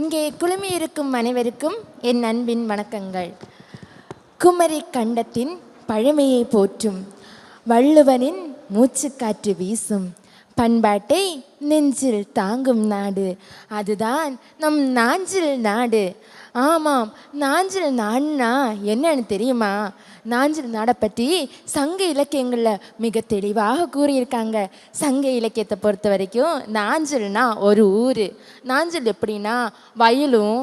இங்கே குழுமியிருக்கும் அனைவருக்கும் என் அன்பின் வணக்கங்கள். குமரி கண்டத்தின் பழமையை போற்றும் வள்ளுவனின் மூச்சுக்காற்று வீசும் பண்பாட்டை நெஞ்சில் தாங்கும் நாடு, அதுதான் நம் நாஞ்சில் நாடு. ஆமாம், நாஞ்சில் நாடுனா என்னன்னு தெரியுமா? நாஞ்சில் நாடை பற்றி சங்க இலக்கியங்களில் மிக தெளிவாக கூறியிருக்காங்க. சங்க இலக்கியத்தை பொறுத்த வரைக்கும் நாஞ்சில்னா ஒரு ஊர். நாஞ்சில் எப்படின்னா வயலும்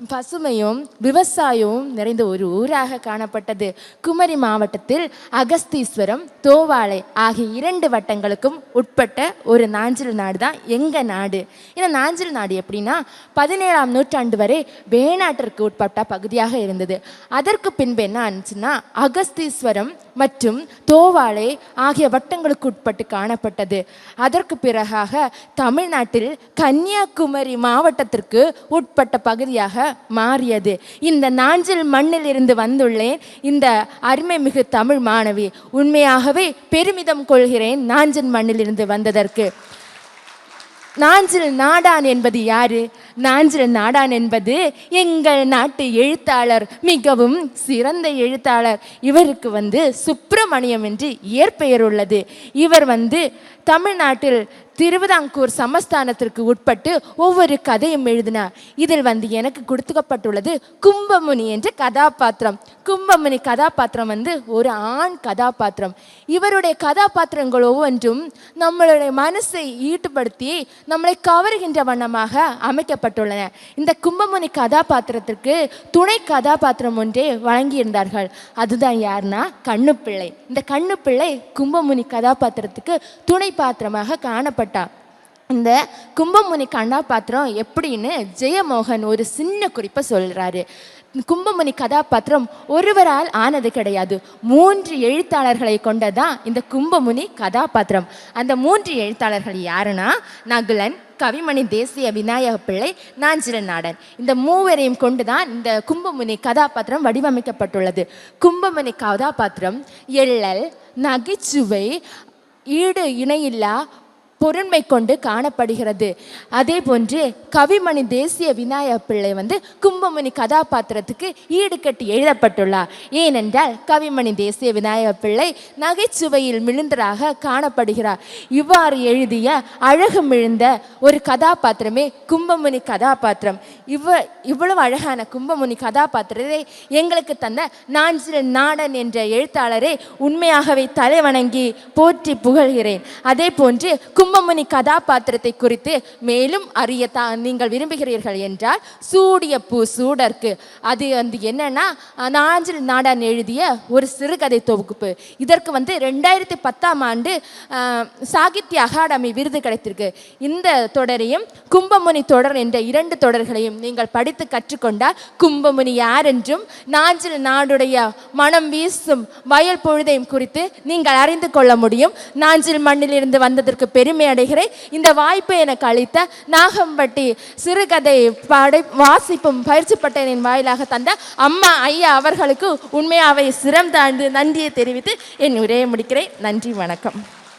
பசுமையும் விவசாயமும் நிறைந்த ஒரு ஊராக காணப்பட்டது. குமரி மாவட்டத்தில் அகஸ்தீஸ்வரம், தோவாளை ஆகிய 2 வட்டங்களுக்கும் உட்பட்ட ஒரு நாஞ்சில் நாடு தான் எங்கள் நாடு. இந்த நாஞ்சில் நாடு எப்படின்னா 17ஆம் நூற்றாண்டு வரை வேணாட்டிற்கு உட்பட்ட பகுதியாக இருந்தது. அதற்கு பின்பு என்ன ஆச்சுன்னா அகஸ்தீஸ்வரம் மற்றும் தோவாளை ஆகிய வட்டங்களுக்கு உட்பட்டு காணப்பட்டது. அதற்கு பிறகாக தமிழ்நாட்டில் கன்னியாகுமரி மாவட்டத்திற்கு உட்பட்ட பகுதியாக மாறியது. இந்த நாஞ்சில் மண்ணில் இருந்து வந்துள்ளேன் இந்த அருமை மிகு தமிழ் மாணவி. உண்மையாகவே பெருமிதம் கொள்கிறேன் நாஞ்சில் மண்ணில் இருந்து வந்ததற்கு. நாஞ்சில் நாடான் என்பது யாரு? நாஞ்சில் நாடான் என்பது எங்கள் நாட்டு எழுத்தாளர், மிகவும் சிறந்த எழுத்தாளர். இவருக்கு சுப்பிரமணியம் என்று இயற்பெயர் உள்ளது. இவர் தமிழ்நாட்டில் திருவிதாங்கூர் சமஸ்தானத்திற்கு உட்பட்டு ஒவ்வொரு கதையும் எழுதினார். இதில் எனக்கு கொடுத்துக்கப்பட்டுள்ளது கும்பமுனி என்ற கதாபாத்திரம். கும்பமுனி கதாபாத்திரம் ஒரு ஆண் கதாபாத்திரம். இவருடைய கதாபாத்திரங்கள் ஒவ்வொன்றும் நம்மளுடைய மனசை ஈட்டுப்படுத்தி நம்மளை கவருகின்ற வண்ணமாக அமைக்கப்பட்டுள்ளன. இந்த கும்பமுனி கதாபாத்திரத்திற்கு துணை கதாபாத்திரம் ஒன்றே வழங்கியிருந்தார்கள். அதுதான் யாருன்னா கண்ணுப்பிள்ளை. இந்த கண்ணுப்பிள்ளை கும்பமுனி கதாபாத்திரத்துக்கு துணை பாத்திரமாக காணப்பட்டார். இந்த கும்பமுனி கதாபாத்திரம் எப்படின்னு ஜெயமோகன் ஒரு சின்ன குறிப்பை சொல்றாரு. கும்பமுனி கதாபாத்திரம் ஒருவரால் ஆனது கிடையாது, 3 எழுத்தாளர்களை கொண்டதான் இந்த கும்பமுனி கதாபாத்திரம். அந்த 3 எழுத்தாளர்கள் யாருன்னா நகுலன், கவிமணி தேசிய விநாயக பிள்ளை, நாஞ்சில் நாடன். இந்த 3வரையும் கொண்டுதான் இந்த கும்பமுனி கதாபாத்திரம் வடிவமைக்கப்பட்டுள்ளது. கும்பமுனி கதாபாத்திரம் எள்ளல், நகைச்சுவை, ஈடு இணையில்லா பொருண்மை கொண்டு காணப்படுகிறது. அதே போன்று கவிமணி தேசிய விநாயக பிள்ளை கும்பமுனி கதாபாத்திரத்துக்கு ஈடு கட்டி எழுதப்பட்டுள்ளார். ஏனென்றால் கவிமணி தேசிய விநாயக பிள்ளை நகைச்சுவையில் மிழுந்தராக காணப்படுகிறார். இவ்வாறு எழுதிய அழகு மிழுந்த ஒரு கதாபாத்திரமே கும்பமுனி கதாபாத்திரம். இவ்வளவு அழகான கும்பமுனி கதாபாத்திரத்தை எங்களுக்கு தந்த நாஞ்சில் நாடன் என்ற எழுத்தாளரை உண்மையாகவே தலைவணங்கி போற்றி புகழ்கிறேன். அதே போன்று கும்பமுனி கதாபாத்திரத்தை குறித்து மேலும் அறிய நீங்கள் விரும்புகிறீர்கள் என்றால் சூடிய பூ சூடற்கு, அது என்னன்னா நாஞ்சில் நாடன் எழுதிய ஒரு சிறுகதை தொகுப்பு. இதற்கு 2010ஆம் ஆண்டு சாகித்ய அகாடமி விருது கிடைத்திருக்கு. இந்த தொடரையும் கும்பமுனி தொடர் என்ற 2 தொடர்களையும் நீங்கள் படித்து கற்றுக்கொண்டால் கும்பமுனி யார் என்றும் நாஞ்சில் நாடுடைய மனம் வீசும் வயல் பொழுதையும் குறித்து நீங்கள் அறிந்து கொள்ள முடியும். நாஞ்சில் மண்ணில் இருந்து வந்ததற்கு பெருமை அடைகிறேன். இந்த வாய்ப்பை எனக்கு அளித்த நாகம்பட்டி சிறுகதை வாசிப்பும் பயிற்சி பட்டனின் வாயிலாக தந்த அம்மா ஐயா அவர்களுக்கு உண்மையாவே சிரம் தாழ்ந்து நன்றியை தெரிவித்து என் உரையை முடிக்கிறேன். நன்றி, வணக்கம்.